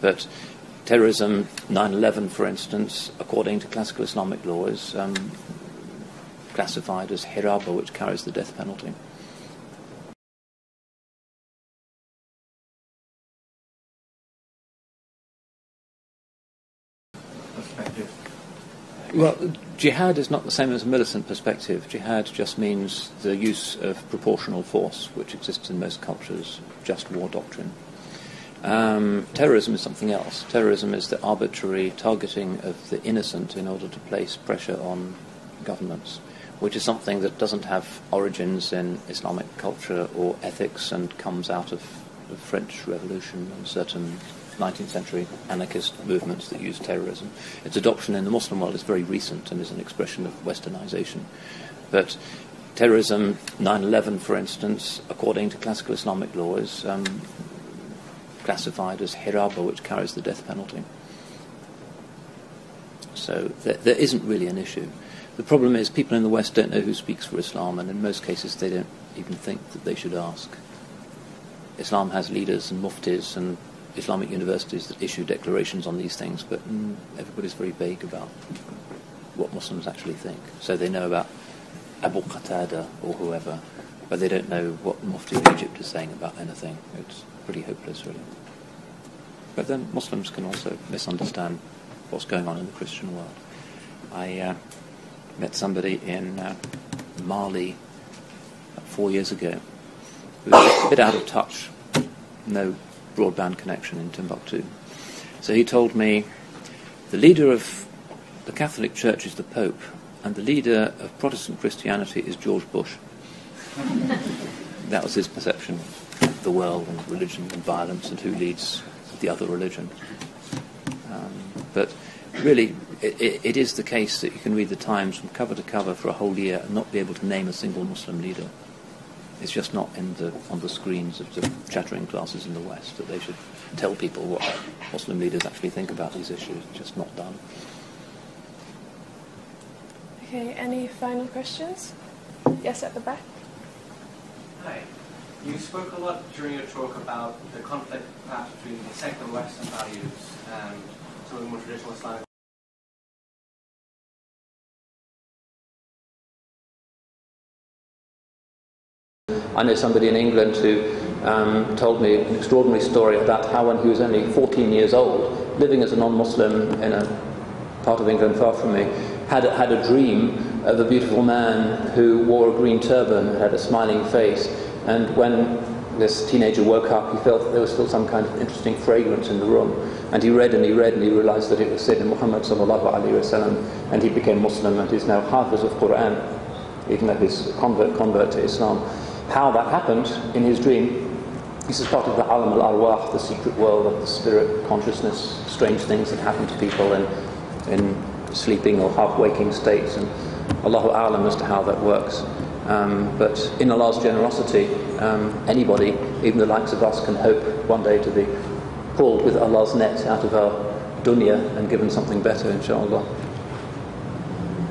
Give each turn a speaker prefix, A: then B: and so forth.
A: But terrorism, 9/11 for instance, according to classical Islamic law, is classified as hiraba, which carries the death penalty. Well, jihad is not the same as a militant perspective. Jihad just means the use of proportional force, which exists in most cultures, just war doctrine. Terrorism is something else. Terrorism is the arbitrary targeting of the innocent in order to place pressure on governments, which is something that doesn't have origins in Islamic culture or ethics and comes out of the French Revolution and certain 19th century anarchist movements that use terrorism. Its adoption in the Muslim world is very recent and is an expression of westernization. But terrorism, 9/11 for instance, according to classical Islamic law, is classified as hiraba, which carries the death penalty. So there isn't really an issue. The problem is people in the West don't know who speaks for Islam, and in most cases they don't even think that they should ask. Islam has leaders and muftis and Islamic universities that issue declarations on these things, but everybody's very vague about what Muslims actually think. So they know about Abu Qatada or whoever, but they don't know what the Mufti of Egypt is saying about anything. It's pretty hopeless, really. But then Muslims can also misunderstand what's going on in the Christian world. I met somebody in Mali 4 years ago who was a bit out of touch, no broadband connection in Timbuktu. So he told me the leader of the Catholic Church is the Pope and the leader of Protestant Christianity is George Bush. That was his perception of the world and religion and violence and who leads the other religion. But really it is the case that you can read the Times from cover to cover for a whole year and not be able to name a single Muslim leader. It's just not on the screens of the chattering classes in the West that they should tell people what Muslim leaders actually think about these issues. It's just not done.
B: Okay, any final questions? Yes, at the back.
C: Hi. You spoke a lot during your talk about the conflict perhaps between the secular Western values and some of the more traditional Islamic.
A: I know somebody in England who told me an extraordinary story about how when he was only 14 years old, living as a non-Muslim in a part of England far from me, had a dream of a beautiful man who wore a green turban and had a smiling face. And when this teenager woke up, he felt that there was still some kind of interesting fragrance in the room. And he read and he read and he realized that it was Sayyidina Muhammad sallallahu alaihi wasallam, and he became Muslim and he's now Hafiz of Quran, even though he's a convert to Islam. How that happened in his dream, this is part of the alam al-arwah, the secret world of the spirit consciousness, strange things that happen to people in sleeping or half-waking states, and Allahu a'lam as to how that works. But in Allah's generosity, anybody, even the likes of us, can hope one day to be pulled with Allah's net out of our dunya and given something better, inshallah.